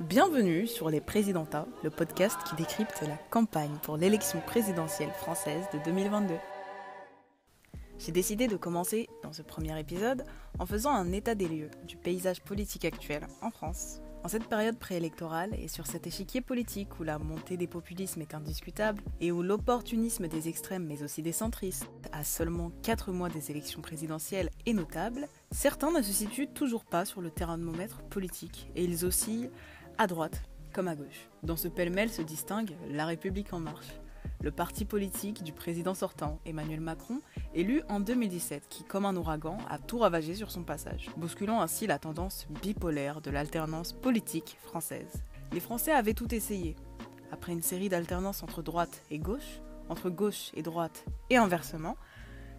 Bienvenue sur Les Présidentats, le podcast qui décrypte la campagne pour l'élection présidentielle française de 2022. J'ai décidé de commencer dans ce premier épisode en faisant un état des lieux du paysage politique actuel en France. En cette période préélectorale et sur cet échiquier politique où la montée des populismes est indiscutable et où l'opportunisme des extrêmes mais aussi des centristes à seulement 4 mois des élections présidentielles est notable, certains ne se situent toujours pas sur le thermomètre politique et ils oscillent à droite comme à gauche. Dans ce pêle-mêle se distingue La République En Marche, le parti politique du président sortant, Emmanuel Macron, élu en 2017, qui, comme un ouragan, a tout ravagé sur son passage, bousculant ainsi la tendance bipolaire de l'alternance politique française. Les Français avaient tout essayé. Après une série d'alternances entre droite et gauche, entre gauche et droite et inversement,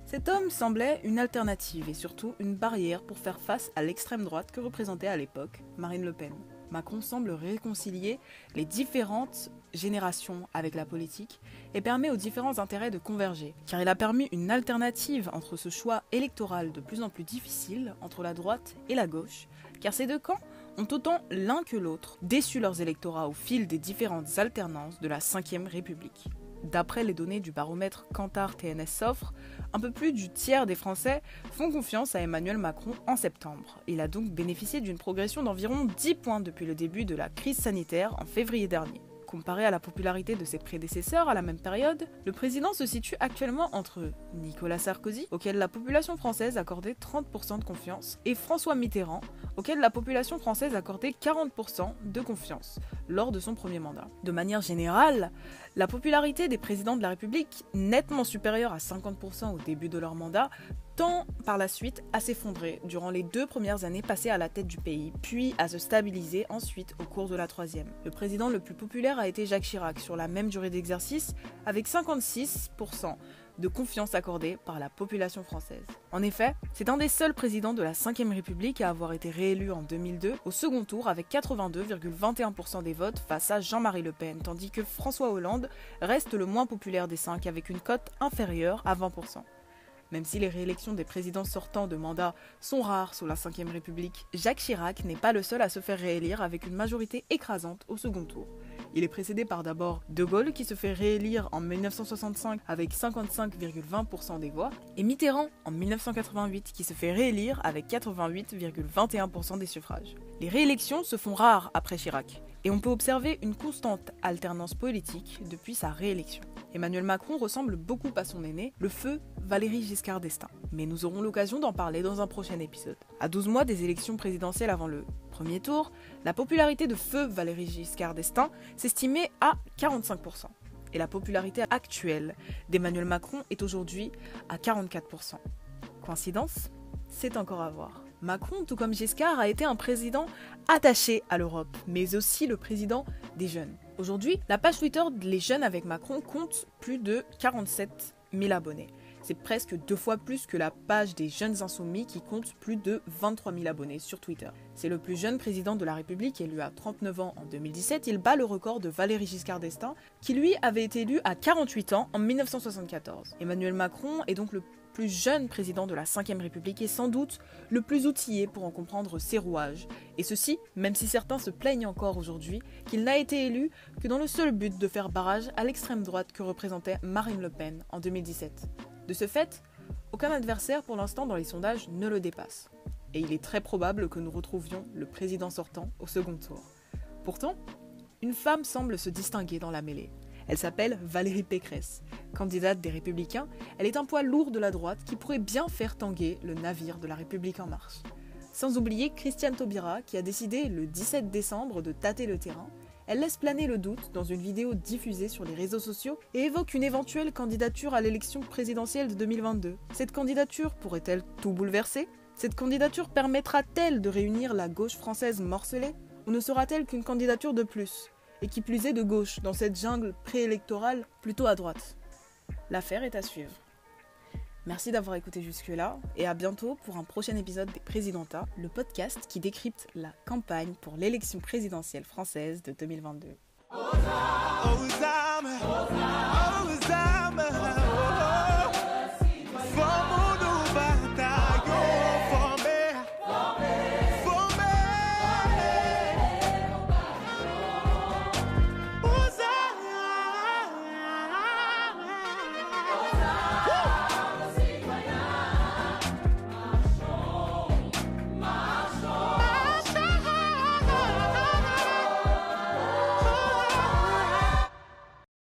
cet homme semblait une alternative et surtout une barrière pour faire face à l'extrême droite que représentait à l'époque Marine Le Pen. Macron semble réconcilier les différentes générations avec la politique et permet aux différents intérêts de converger, car il a permis une alternative entre ce choix électoral de plus en plus difficile entre la droite et la gauche, car ces deux camps ont autant l'un que l'autre déçu leurs électorats au fil des différentes alternances de la Ve République. D'après les données du baromètre Kantar TNS Sofre, un peu plus du tiers des Français font confiance à Emmanuel Macron en septembre. Il a donc bénéficié d'une progression d'environ 10 points depuis le début de la crise sanitaire en février dernier. Comparé à la popularité de ses prédécesseurs à la même période, le président se situe actuellement entre Nicolas Sarkozy, auquel la population française accordait 30% de confiance, et François Mitterrand, auquel la population française accordait 40% de confiance lors de son premier mandat. De manière générale, la popularité des présidents de la République, nettement supérieure à 50% au début de leur mandat, tend par la suite à s'effondrer durant les 2 premières années passées à la tête du pays, puis à se stabiliser ensuite au cours de la 3e. Le président le plus populaire a été Jacques Chirac sur la même durée d'exercice, avec 56% de confiance accordée par la population française. En effet, c'est un des seuls présidents de la Ve République à avoir été réélu en 2002 au second tour avec 82,21% des votes face à Jean-Marie Le Pen, tandis que François Hollande reste le moins populaire des 5 avec une cote inférieure à 20%. Même si les réélections des présidents sortants de mandat sont rares sous la Ve République, Jacques Chirac n'est pas le seul à se faire réélire avec une majorité écrasante au second tour. Il est précédé par d'abord De Gaulle qui se fait réélire en 1965 avec 55,20% des voix et Mitterrand en 1988 qui se fait réélire avec 88,21% des suffrages. Les réélections se font rares après Chirac et on peut observer une constante alternance politique depuis sa réélection. Emmanuel Macron ressemble beaucoup à son aîné, le feu Valéry Giscard d'Estaing. Mais nous aurons l'occasion d'en parler dans un prochain épisode. À 12 mois des élections présidentielles avant le premier tour, la popularité de feu Valéry Giscard d'Estaing s'estimait à 45%. Et la popularité actuelle d'Emmanuel Macron est aujourd'hui à 44%. Coïncidence ? C'est encore à voir. Macron, tout comme Giscard, a été un président attaché à l'Europe, mais aussi le président des jeunes. Aujourd'hui, la page Twitter Les Jeunes avec Macron compte plus de 47 000 abonnés. C'est presque 2 fois plus que la page des Jeunes Insoumis qui compte plus de 23 000 abonnés sur Twitter. C'est le plus jeune président de la République, élu à 39 ans en 2017. Il bat le record de Valéry Giscard d'Estaing, qui lui avait été élu à 48 ans en 1974. Emmanuel Macron est donc le plus jeune président de la Ve République et sans doute le plus outillé pour en comprendre ses rouages. Et ceci, même si certains se plaignent encore aujourd'hui qu'il n'a été élu que dans le seul but de faire barrage à l'extrême droite que représentait Marine Le Pen en 2017. De ce fait, aucun adversaire pour l'instant dans les sondages ne le dépasse. Et il est très probable que nous retrouvions le président sortant au second tour. Pourtant, une femme semble se distinguer dans la mêlée. Elle s'appelle Valérie Pécresse. Candidate des Républicains, elle est un poids lourd de la droite qui pourrait bien faire tanguer le navire de la République En Marche. Sans oublier Christiane Taubira qui a décidé le 17 décembre de tâter le terrain. Elle laisse planer le doute dans une vidéo diffusée sur les réseaux sociaux et évoque une éventuelle candidature à l'élection présidentielle de 2022. Cette candidature pourrait-elle tout bouleverser ? Cette candidature permettra-t-elle de réunir la gauche française morcelée ? Ou ne sera-t-elle qu'une candidature de plus ? Et qui plus est de gauche, dans cette jungle préélectorale plutôt à droite. L'affaire est à suivre. Merci d'avoir écouté jusque-là, et à bientôt pour un prochain épisode des Présidentats, le podcast qui décrypte la campagne pour l'élection présidentielle française de 2022.